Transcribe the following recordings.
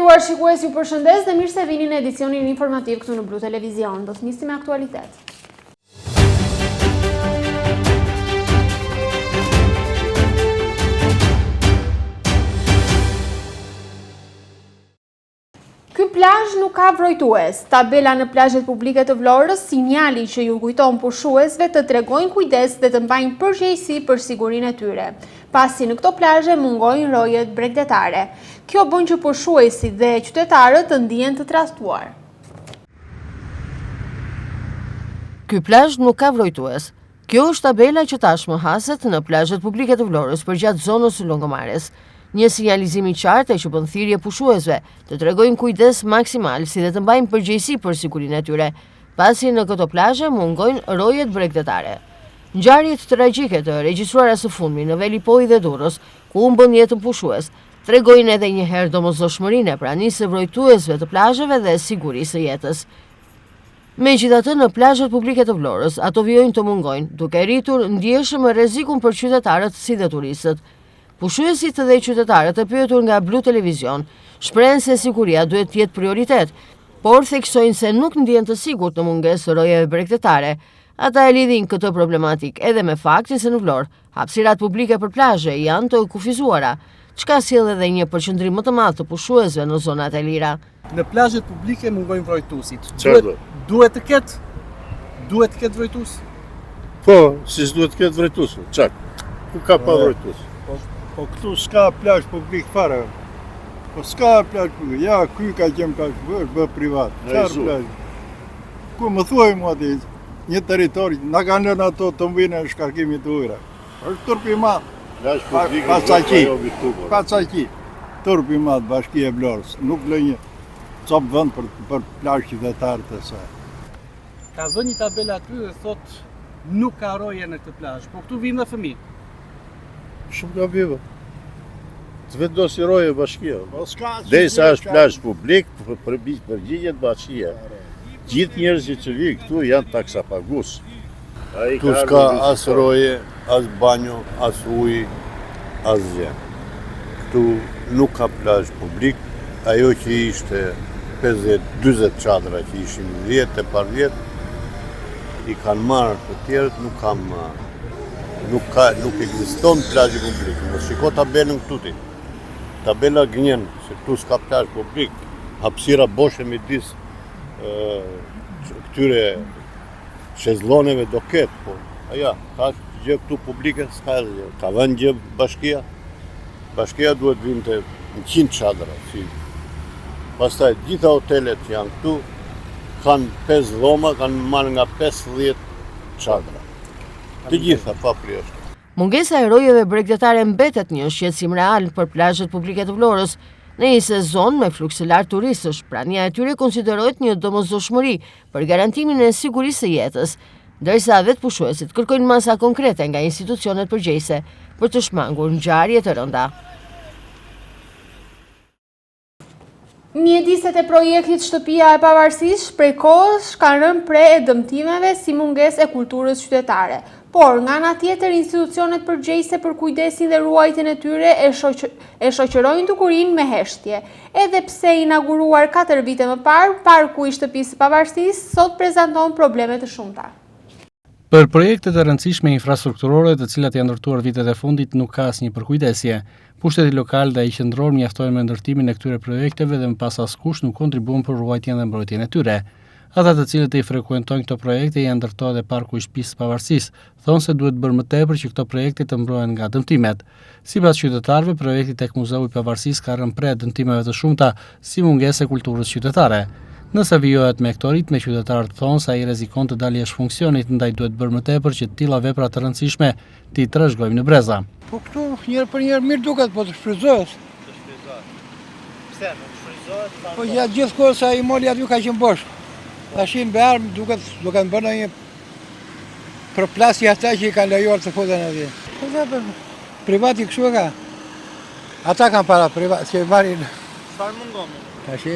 nderuar shikues, ju përshëndes dhe mirë se vini në edicionin informativ këtu në Blu Televizion. Do të nisim me aktualitet. Ky plazh nuk ka vrojtues. Tabela në plazhet publike të Vlorës, sinjali që ju kujton pushuesve të tregojnë kujdes dhe të mbajnë përgjegjësi për sigurinë e tyre, pasi në këto plazhe mungojnë rojet bregdetare. Kjo bën që pushuesit dhe qytetarët të ndihen të trastuar. Ky plazh nuk ka vrojtues. Kjo është tabela që tashmë haset në plazhet publike të Vlorës përgjatë zonës së Lungëmarrës. Një sinjalizim i qartë që bën thirrje pushuesve të tregojnë kujdes maksimal si dhe të mbajnë përgjegjësi për sigurinë e tyre, pasi në këto plazhe mungojnë rojet bregdetare. Ngjarjet tragjike të regjistruara së fundmi në Velipoj dhe Durrës, ku u bën jetën pushues, tregojnë edhe një herë domosdoshmërinë e pranisë së vrojtuesve të plazheve dhe sigurisë së jetës. Megjithatë, në plazhet publike të Vlorës, ato vijojnë të mungojnë, duke rritur ndjeshëm rrezikun për qytetarët si dhe turistët. Pushuesit dhe qytetarët e pyetur nga Blu Televizion shprehen se siguria duhet të jetë prioritet, por theksojnë se nuk ndjen të sigurt në mungesë rojeve bregdetare. Ata e lidhin këtë problematik edhe me faktin se në Vlorë hapësirat publike për plazhe janë të kufizuara, çka sjell edhe një përqendrim më të madh të pushuesve në zonat e lira. Në plazhet publike mungojnë vrojtuesit. Duhet të ketë vrojtues? Po, si duhet të ketë vrojtues? Çak. Ku ka pa vrojtues? Po këtu s'ka plazh publik fare. Po s'ka plazh publik. Ja, ky ka qenë plazh publik, bë privat. Çfarë plazh? Ku më thuaj mua ti, një territor, na kanë lënë ato të mbinë në shkarkimit të ujëra. Është turp i madh. Plazh publik. Pasaqi. Turp i madh Bashkia e Vlorës. Nuk lë një cop vend për plazh qytetar të saj. Ka vënë një tabelë aty dhe thotë nuk ka roje në këtë plazh, po këtu vinë dhe fëmijë. Shumë gabive. Të vendosi roje bashkia. Derisa është plazh publik, përgjigjet bashkia. Gjithë njerëzit që vijnë këtu janë taksapagues. Tu s'ka as roje, as banjo, as ujë, as gjë. Këtu nuk ka plazh publik. Ajo që ishte 50-40 çadra që ishin 10 e par 10, i kanë marrë të tjerët, nuk ekziston plazhi publik. Mos shiko tabelën këtu ti. Tabela gënjen se këtu s'ka plazh publik. Hapësira boshe midis këtyre shezlloneve do ketë, po aja, ka gjë këtu publike, s'ka gjë. Ka vënë gjë bashkia. Bashkia duhet vinte 100 çadra. Pastaj gjitha hotelet janë këtu, kanë 5 dhoma, kanë marrë nga 50 çadra. Të gjitha pa përjashtim. Mungesa e rojeve bregdetare mbetet një shqetësim real për plazhet publike të Vlorës. Në një sezon me fluks të lartë turistësh, prania e tyre konsiderohet një domosdoshmëri për garantimin e sigurisë së jetës, ndërsa vetë pushuesit kërkojnë masa konkrete nga institucionet përgjegjëse për të shmangur ngjarje të rënda. Mjediset e projektit Shtëpia e Pavarësisë prej kohësh kanë rënë pre e dëmtimeve si mungesë e kulturës qytetare, por nga ana tjetër institucionet përgjegjëse për kujdesin dhe ruajtjen e tyre e shoqërojnë dukurinë me heshtje. Edhe pse inauguruar 4 vite më parë, parku i Shtëpisë së Pavarësisë sot prezanton probleme të shumta. Për projektet e rëndësishme infrastrukturore të cilat janë ndërtuar vitet e fundit nuk ka asnjë përkujdesje. Pushteti lokal dhe ai qendror mjaftojnë me ndërtimin e këtyre projekteve dhe më pas askush nuk kontribuon për ruajtjen dhe mbrojtjen e tyre. Ata të cilët i frekuentojnë këto projekte janë ndërtohet dhe parku i Shtëpisë së Pavarësisë, thonë se duhet bërë më tepër që këto projekte të mbrohen nga dëmtimet. Sipas qytetarëve, projekti tek Muzeu i Pavarësisë ka rënë pre dëmtimeve të shumta si mungesë e kulturës qytetare. Nëse vijohet me këto ritme, qytetarët thonë se ai rrezikon të dalë jashtë funksionit, ndaj duhet bërë më tepër që të tilla vepra të rëndësishme t'i trashëgojmë në breza. Po këtu njëherë për njëherë mirë duket, po të shfrytëzohet. Pse nuk shfrytëzohet? Po ja gjithkohë sa i moli aty ka qenë bosh. Tashin be armë duket bërë një përplasje ata që i kanë lejuar të futen aty. Po vetë privati kështu e ka. Ata kanë para privat, që marrin. Çfarë mungon? Tash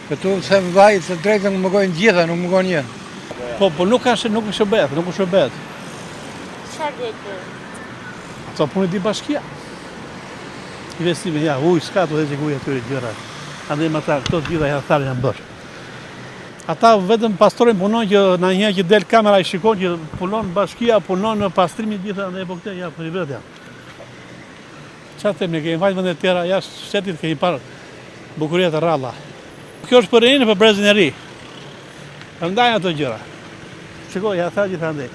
këtu se më vajtë të drejtën më gojnë gjitha, nuk më gojnë një. Po nuk shërbet. Çfarë duhet bërë? Sa punë di bashkia. Investime, ujë, s'ka të dhe që ujë atyre gjëra. andaj me ata këto të gjitha hethare janë bërë. Ata vetëm pastorin punon që na një që del kamera i shikon që punon bashkia, punon në pastrimi gjitha, andaj po këtë ja privat janë. Çfarë them ne, kemi vajtë vende të tjera jashtë shtetit, kemi parë bukuria të rralla. Kjo është për rinë, për brezin e ri. Prandaj ato gjëra. Shikoj, ja tha gjithandaj.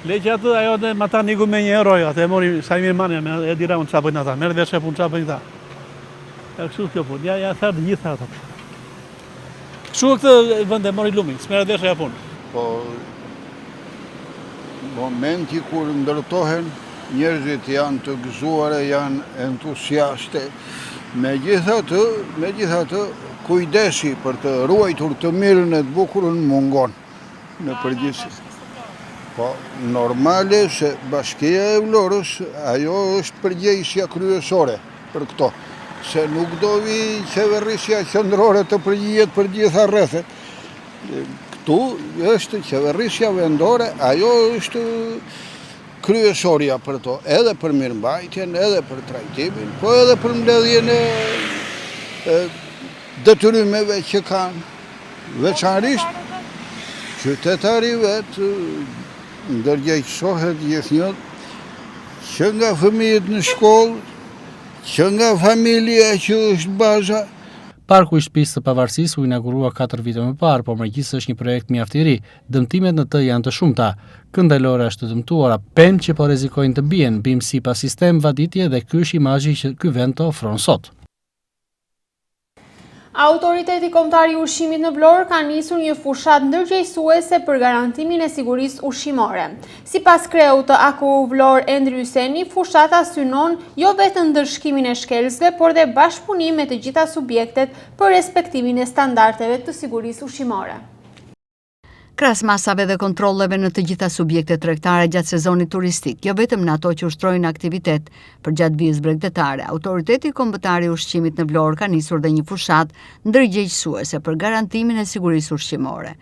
Leqë atë ajo dhe ma ta niku me €1, atë e mori Sajmir Mania, e dira unë qa bëjnë ata, merë dhe shepun qa bëjnë ta. E kështu kjo punë, ja tha të gjitha ato. Kështu këtë vënd e mori lumin, s'merë dhe shepun. Po, momenti kur ndërtohen, njerëzit janë të gëzuare, janë entusiaste. Megjithatë, kujdesi për të ruajtur të mirën e të bukurën mungon në përgjithësi. Po, normale se Bashkia e Vlorës, ajo është përgjegjësia kryesore për këto. Se nuk do vi qeverisja qendrore të përgjigjet për gjitha rrethet. Këtu është qeverisja vendore, ajo është kryesoria për to, edhe për mirëmbajtjen, edhe për trajtimin, po edhe për mbledhjen e detyrimeve që kanë. Veçanërisht qytetari vetë ndërgjegjësohet gjithnjë që nga fëmijët në shkollë, që nga familja që është baza. Parku i Shtëpisë së Pavarësisë u inaugurua 4 vite më parë, por megjithëse është një projekt mjaft i ri, dëmtimet në të janë të shumta. Këndalore është të dëmtuara, pemë që po rrezikojnë të bien, bim sipas sistem vaditje dhe ky është imazhi që ky vend të ofron sot. Autoriteti Kombëtar i Ushqimit në Vlorë ka nisur një fushat ndërgjegjësuese për garantimin e sigurisë ushqimore. Sipas kreut të AKU Vlorë Endri Yseni, fushata synon jo vetëm ndërshkimin e shkelësve, por dhe bashkëpunim me të gjitha subjektet për respektimin e standardeve të sigurisë ushqimore. Krahas masave dhe kontrolleve në të gjitha subjektet tregtare gjatë sezonit turistik, jo vetëm në ato që ushtrojnë aktivitet për gjatë vijës bregdetare, Autoriteti Kombëtar i Ushqimit në Vlorë ka nisur dhe një fushat ndërgjegjësuese për garantimin e sigurisë ushqimore.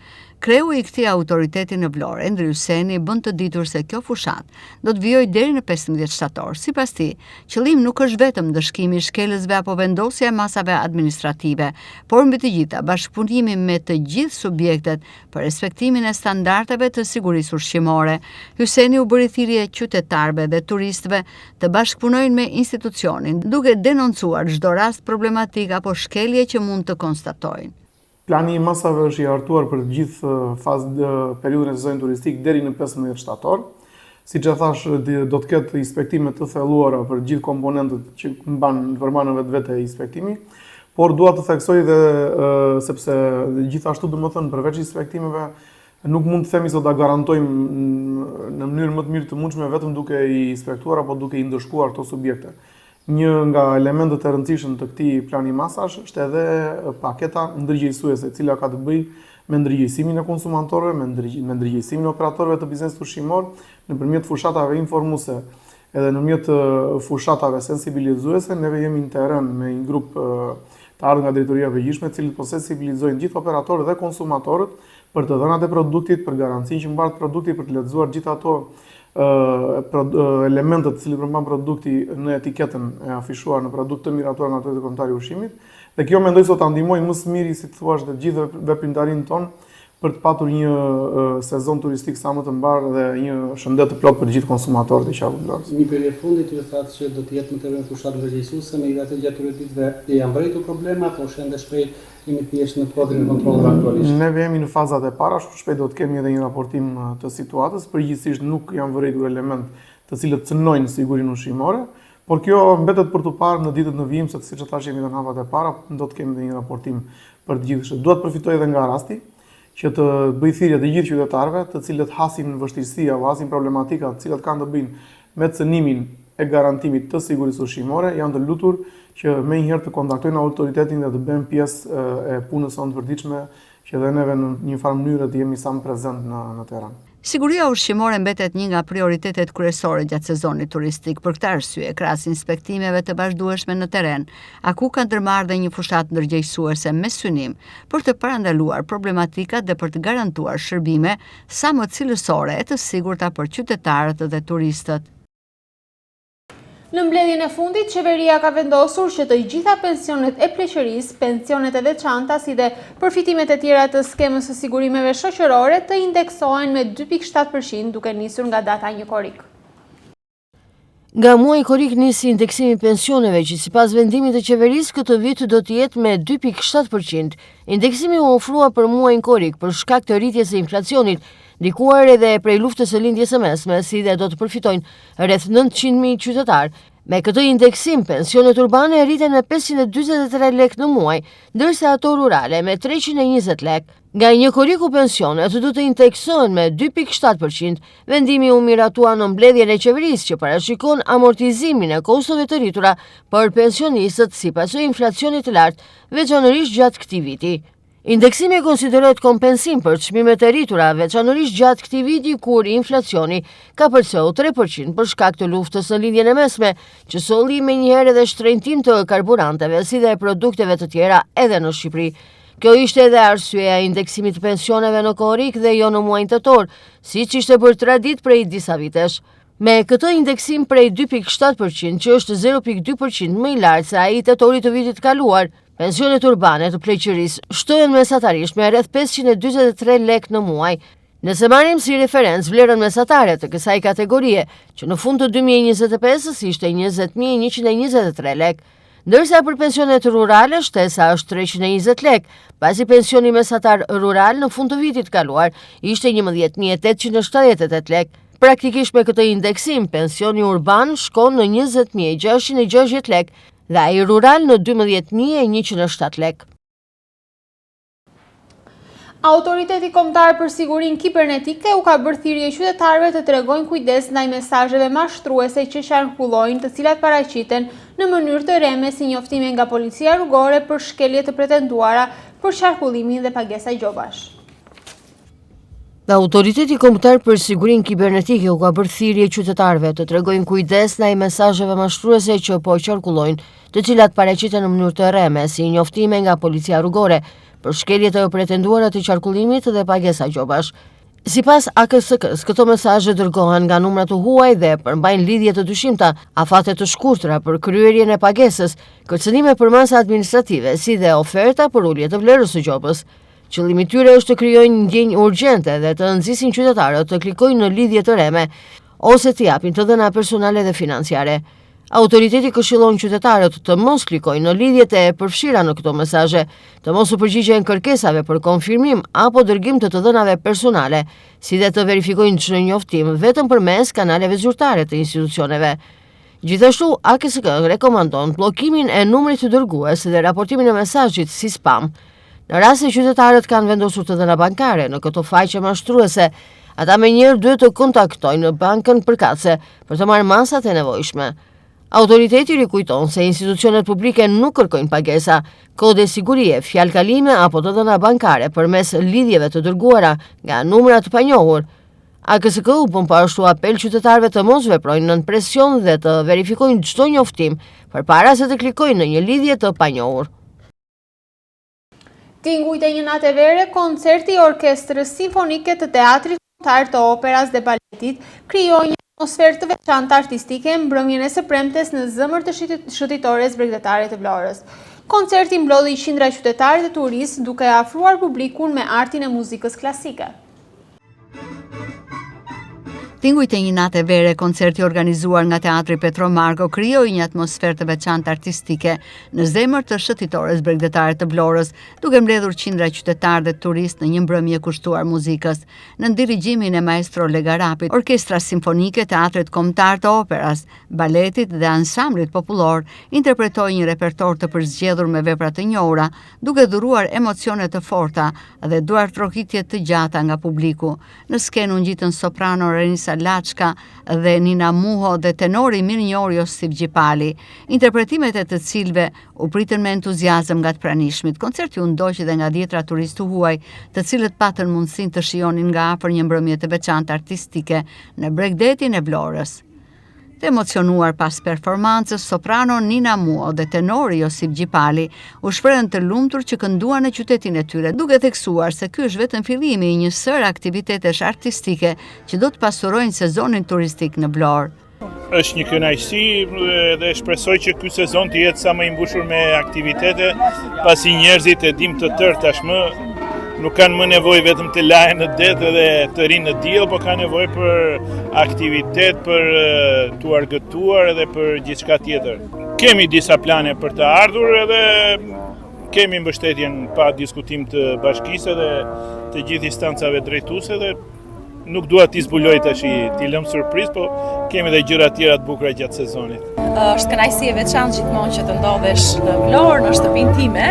Kreu i këtij autoriteti në Vlorë, Endri Yseni, bën të ditur se kjo fushat do të vijojë deri në 15 shtator. Sipas tij, qëllimi nuk është vetëm ndëshkimi i shkelësve apo vendosja e masave administrative, por mbi të gjitha bashkëpunimi me të gjithë subjektet për respektimin e standardeve të sigurisë ushqimore. Yseni u bëri thirrje qytetarëve dhe turistëve të bashkëpunojnë me institucionin, duke denoncuar çdo rast problematik apo shkelje që mund të konstatojnë. Plani i masave është i hartuar për gjithë periudhën e sezonit turistik deri në 15 shtator. Siç e thash, do të ketë inspektime të thelluara për gjithë komponentët që përmban vetë inspektimi, por dua të theksoj dhe sepse gjithashtu domethënë përveç inspektimeve nuk mund të themi se do ta garantojmë në mënyrë më të mirë të mundshme vetëm duke i inspektuar apo duke i ndëshkuar këto subjekte. Një nga elementet e rëndësishëm të këtij plani masash është edhe paketa ndërgjegjësuese, e cila ka të bëjë me ndërgjegjësimin e konsumatorëve, me ndërgjegjësimin e operatorëve të biznesit ushqimor nëpërmjet fushatave informuese edhe nëpërmjet fushatave sensibilizuese. Neve jemi në terren me një grup të ardhur nga drejtoria e përgjithshme, të cilët po sensibilizojnë gjithë operatorët dhe konsumatorët për të dhënat e produktit, për garancinë që mbahet produkti, për të lexuar gjithë ato elementet të cilët përmban produkti në etiketën e afishuar në produkt të miratuar nga Autoriteti Kombëtar i Ushqimit. Dhe kjo mendoj se ta ndihmojë më së miri, si thua, të gjithë veprimtarinë tonë për të patur një sezon turistik sa më të mbar dhe një shëndet të plot për gjithë konsumatorët e qafë Vlorës. Një periudhë fundit ju thatë që do të jetë më të rëndë fushat ndërgjegjësuese, megjithatë gjatë ditëve janë mbërritur problema, por shëndet shpejt jemi thjesht në kodrin e kontrolleve aktualisht. Ne jemi në fazat e para, shpejt do të kemi edhe një raportim të situatës. Përgjithsisht nuk janë vërejtur element të cilët cënojnë sigurinë ushqimore, por kjo mbetet për të parë në ditët në vijim, se siç e thash jemi në hapat e para, do të kemi edhe një raportim për të gjithë. Dua të përfitoj edhe nga rasti që të bëj thirrje të gjithë qytetarëve, të cilët hasin vështirësi apo hasin problematika, të cilat kanë të bëjnë me cënimin e garantimit të sigurisë ushqimore, janë të lutur që më njëherë të kontaktojnë autoritetin dhe të bëjnë pjesë e punës sonë të përditshme, që dhe neve në një farë mënyrë të jemi sa më prezent në terren. Siguria ushqimore mbetet një nga prioritetet kryesore gjatë sezonit turistik. Për këtë arsye, krahas inspektimeve të vazhdueshme në terren, AKU ka ndërmarrë dhe një fushat ndërgjegjësuese me synim për të parandaluar problematikat dhe për të garantuar shërbime sa më cilësore e të sigurta për qytetarët dhe turistët. Në mbledhjen e fundit, qeveria ka vendosur që të gjitha pensionet e pleqërisë, pensionet e veçanta si dhe përfitimet e tjera të skemës së sigurimeve shoqërore të indeksohen me 2.7% duke nisur nga data 1 korrik. Nga muaji korrik nisi indeksimi i pensioneve që sipas vendimit të qeverisë këtë vit do të jetë me 2.7%. Indeksimi u ofrua për muajin korrik për shkak të rritjes së inflacionit, ndikuar edhe prej luftës së lindjes së mesme, si dhe do të përfitojnë rreth 900.000 qytetarë. Me këtë indeksim, pensionet urbane rriten me 543 lek në muaj, ndërsa ato rurale me 320 lek. Nga 1 korriku pensionet do të indeksohen me 2.7%, vendimi u miratua në mbledhjen e qeverisë që parashikon amortizimin e kostove të rritura për pensionistët sipas inflacionit të lartë, veçanërisht gjatë këtij viti. Indeksimi konsiderohet kompensim për çmimet e rritura, veçanërisht gjatë këtij viti kur inflacioni ka përcjell 3% për shkak të luftës në lindjen e mesme, që solli menjëherë edhe shtrenjtim të karburanteve si dhe produkteve të tjera edhe në Shqipëri. Kjo ishte edhe arsyeja e indeksimit të pensioneve në korrik dhe jo në muajin tetor, siç ishte bërë tradit prej disa vitesh. Me këtë indeksim prej 2.7%, që është 0.2% më i lartë se ai i tetorit të vitit kaluar, pensionet urbane të pleqërisë shtohen mesatarisht me rreth 543 lek në muaj. Nëse marrim si referencë vlerën mesatare të kësaj kategorie, që në fund të 2025-s ishte 20.123 lek, ndërsa për pensionet rurale shtesa është 320 lek, pasi pensioni mesatar rural në fund të vitit kaluar ishte 11.878 lek. Praktikisht me këtë indeksim, pensioni urban shkon në 20.660 lek dhe ai rural në 12.107 lek. Autoriteti Kombëtar për Sigurinë Kibernetike u ka bërë thirrje qytetarëve të tregojnë kujdes ndaj mesazheve mashtruese që qarkullojnë, të cilat paraqiten në mënyrë të rreme si njoftime nga policia rrugore për shkelje të pretenduara për qarkullimin dhe pagesa gjobash. Autoriteti Kombëtar për Sigurinë Kibernetike u ka bërë thirrje qytetarëve të tregojnë kujdes ndaj mesazheve mashtruese që po qarkullojnë, të cilat paraqiten në mënyrë të rreme si njoftime nga policia rrugore për shkelje të pretenduara të qarkullimit dhe pagesa gjobash. Sipas AKSK-s, këto mesazhe dërgohen nga numra të huaj dhe përmbajnë lidhje të dyshimta, afate të shkurtra për kryerjen e pagesës, kërcënime për masa administrative, si dhe oferta për ulje të vlerës së gjobës. Qëllimi i tyre është të krijojnë ndjenjë urgjente dhe të nxisin qytetarët të klikojnë në lidhje të rreme ose të japin të dhëna personale dhe financiare. Autoriteti këshillon qytetarët të mos klikojnë në lidhjet e përfshira në këto mesazhe, të mos u përgjigjen kërkesave për konfirmim apo dërgim të dhënave personale, si dhe të verifikojnë çdo njoftim vetëm përmes kanaleve zyrtare të institucioneve. Gjithashtu, AKSK rekomandon bllokimin e numrit të dërgues dhe raportimin e mesazhit si spam. Në rast se qytetarët kanë vendosur të dhëna bankare në këto faqe mashtruese, ata menjëherë duhet të kontaktojnë bankën përkatëse për të marrë masat e nevojshme. Autoriteti rikujton se institucionet publike nuk kërkojnë pagesa, kode sigurie, fjalë kalime apo të dhëna bankare përmes lidhjeve të dërguara nga numra të panjohur. AKSK u bën ashtu apel qytetarëve të mos veprojnë nën presion dhe të verifikojnë çdo njoftim përpara se të klikojnë në një lidhje të panjohur. Tingujt e një natë e vere, koncerti i Orkestrës Simfonike të Teatrit Kombëtar të Operas dhe Baletit krijoi një atmosferë të veçantë artistike mbrëmjen e së premtes në zemër të shëtitores bregdetare të Vlorës. Koncerti mblodhi qindra qytetarë dhe turistë duke afruar publikun me artin e muzikës klasike. Tingujt e një natë e vere, koncerti organizuar nga Teatri Petro Marko krijoi një atmosferë të veçantë artistike në zemër të shëtitores bregdetare të Vlorës, duke mbledhur qindra qytetarë dhe turistë në një mbrëmje kushtuar muzikës. Në dirigjimin e maestro Legarapit, Orkestra Simfonike, Teatrit Kombëtar të Operas, Baletit dhe Ansamblit Popullor interpretoi një repertor të përzgjedhur me vepra të njohura, duke dhuruar emocione të forta dhe duartrohitje të gjata nga publiku. Në skenë u ngjitën soprano Renisa Laçka dhe Nina Muho dhe tenori mirënjohur Josif Gjipali, interpretimet e të cilëve u pritën me entuziazëm nga të pranishmit. Koncerti u ndoq dhe nga dhjetra turistë huaj, të cilët patën mundësinë të shijonin nga afër një mbrëmje të veçantë artistike në Bregdetin e Vlorës. Të emocionuar pas performancës, soprano Nina Muo dhe tenori Josip Gjipali u shprehën të lumtur që kënduan në qytetin e tyre, duke theksuar se ky është vetëm fillimi i një sër aktivitetesh artistike që do të pasurojnë sezonin turistik në Vlorë. është një kënaqësi dhe shpresoj që ky sezon të jetë sa më i mbushur me aktivitete, pasi njerëzit e dim të tërë tashmë nuk kanë më nevojë vetëm të lahen në det dhe të rinë në diell, por kanë nevojë për aktivitet, për të argëtuar edhe për gjithçka tjetër. Kemi disa plane për të ardhur edhe kemi mbështetjen pa diskutim të bashkisë dhe të gjithë instancave drejtuese dhe nuk dua t'i zbuloj tash, t'i lëm surprizë, po kemi edhe gjëra tjera të bukura gjatë sezonit. Është kënaqësi e veçantë gjithmonë që të ndodhesh në Vlorë, në shtëpinë time,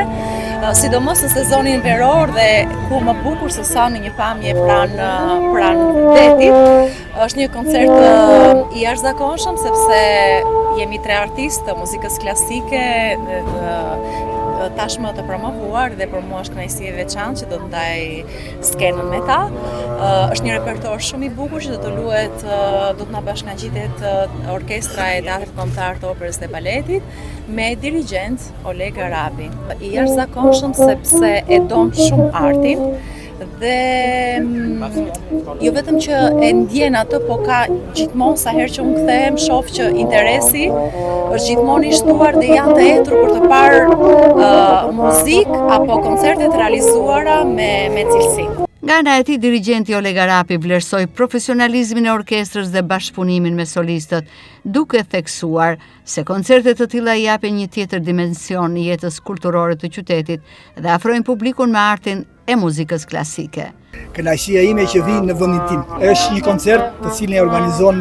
sidomos në sezonin veror dhe ku më bukur se sa në një pamje pranë detit. Është një koncert i jashtëzakonshëm sepse jemi 3 artistë të muzikës klasike, tashmë të promovuar dhe për mua është kënaqësi e veçantë që do të ndaj skenën me ta. Është një repertor shumë i bukur që do të luhet, do të na bashkangjitet orkestra e Teatrit Kombëtar të Operës dhe Baletit me dirigjent Oleg Arabi. I jashtëzakonshëm sepse e don shumë artin dhe jo vetëm që e ndjen atë, po ka gjithmonë sa herë që unë kthehem shoh që interesi është gjithmonë i shtuar dhe janë të etur për të parë muzikë apo koncertet realizuara me cilësi. Nga ana e tij, dirigjenti Oleg Arabi vlerësoi profesionalizmin e orkestrës dhe bashkëpunimin me solistët, duke theksuar se koncertet të tilla japin një tjetër dimension jetës kulturore të qytetit dhe afrojnë publikun me artin e muzikës klasike. Kënaqësia ime që vi në vendin tim. Është një koncert të cilin e organizon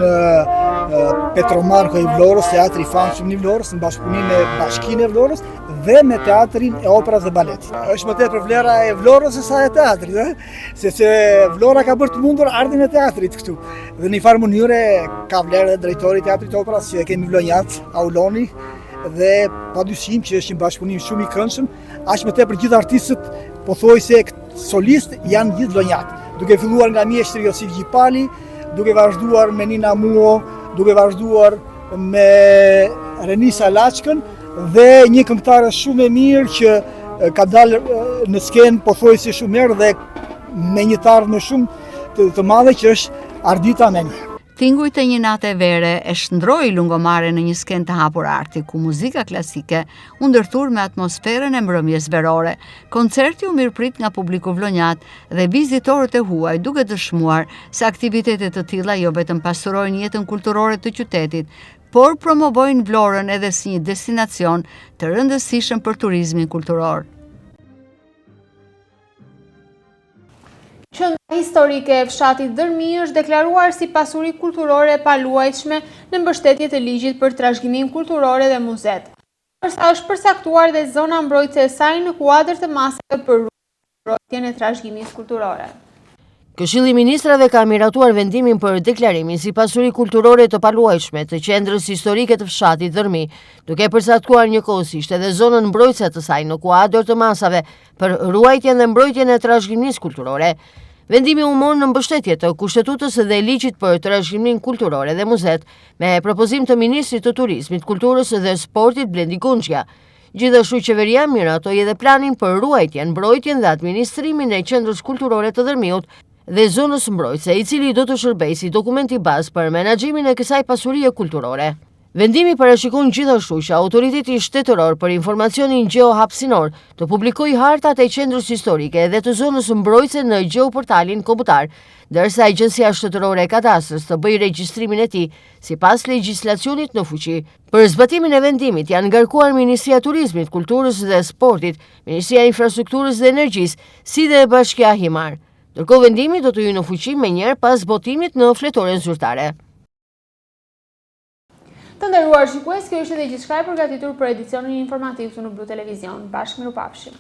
Petromarko i Vlorës, teatri i famshëm i Vlorës, në bashkëpunim me Bashkinë e Vlorës dhe me Teatrin e Operës dhe Baletit. Është më tepër vlera e Vlorës se sa e teatrit, sepse Vlora ka bërë të mundur ardhin e teatrit këtu. Dhe në një farë mënyre ka vlerë dhe drejtori i Teatrit të Operës, që e kemi vlonjat, Auloni, dhe padyshim që është një bashkëpunim shumë i këndshëm, aq më tepër gjithë artistët pothuajse solist janë gjithë vlonjat. Duke filluar nga mjeshtri Josif Gjipali, duke vazhduar me Nina Muo, duke vazhduar me Renisa Laçkën dhe një këngëtare shumë e mirë që ka dalë në skenë pothuajse shumë herë dhe me një ardhmë shumë të madhe që është Ardita Meni. Tingujt e një nate vere e shndroi Lungomare në një skenë të hapur arti, ku muzika klasike u ndërthur me atmosferën e mbrëmjes verore. Koncerti u mirëprit nga publiku vlonjat dhe vizitorët e huaj, duke dëshmuar se aktivitetet të tilla jo vetëm pasurojnë jetën kulturore të qytetit, por promovojnë Vlorën edhe si një destinacion të rëndësishëm për turizmin kulturor. Qendra historike e fshatit Dërmi është deklaruar si pasuri kulturore e paluajtshme në mbështetje të ligjit për trashëgiminë kulturore dhe muzet. Është përcaktuar dhe zona mbrojtëse e saj në kuadër të masave për mbrojtjen e trashëgimisë kulturore. Këshilli i Ministrave ka miratuar vendimin për deklarimin si pasuri kulturore të paluajtshme të qendrës historike të fshatit Dërmi, duke përcaktuar njëkohësisht edhe zonën mbrojtëse të saj në kuadër të masave për ruajtjen dhe mbrojtjen e trashëgimisë kulturore. Vendimi u mor në mbështetje të Kushtetutës dhe ligjit për trashëgiminë kulturore dhe muzet, me propozim të Ministrit të Turizmit, Kulturës dhe Sportit Blendi Gunxhja. Gjithashtu qeveria miratoi edhe planin për ruajtjen, mbrojtjen dhe administrimin e qendrës kulturore të Dërmiut dhe zonës mbrojtëse, i cili do të shërbejë si dokumenti bazë për menaxhimin e kësaj pasurie kulturore. Vendimi parashikon gjithashtu që Autoriteti Shtetëror për Informacionin Gjeohapësinor të publikojë hartat e qendrës historike dhe të zonës mbrojtëse në gjeoportalin kombëtar, ndërsa Agjencia Shtetërore e Kadastrës të bëjë regjistrimin e tij sipas legjislacionit në fuqi. Për zbatimin e vendimit janë ngarkuar Ministria e Turizmit, Kulturës dhe Sportit, Ministria e Infrastrukturës dhe Energjisë, si dhe Bashkia Himar. Ndërkohë vendimi do të hyjë në fuqi menjëherë pas votimit në fletoren zyrtare. Të nderuar shikues, kjo ishte dhe gjithçka e përgatitur për edicionin informativ këtu në Blu Televizion. Bashkë mirupafshim.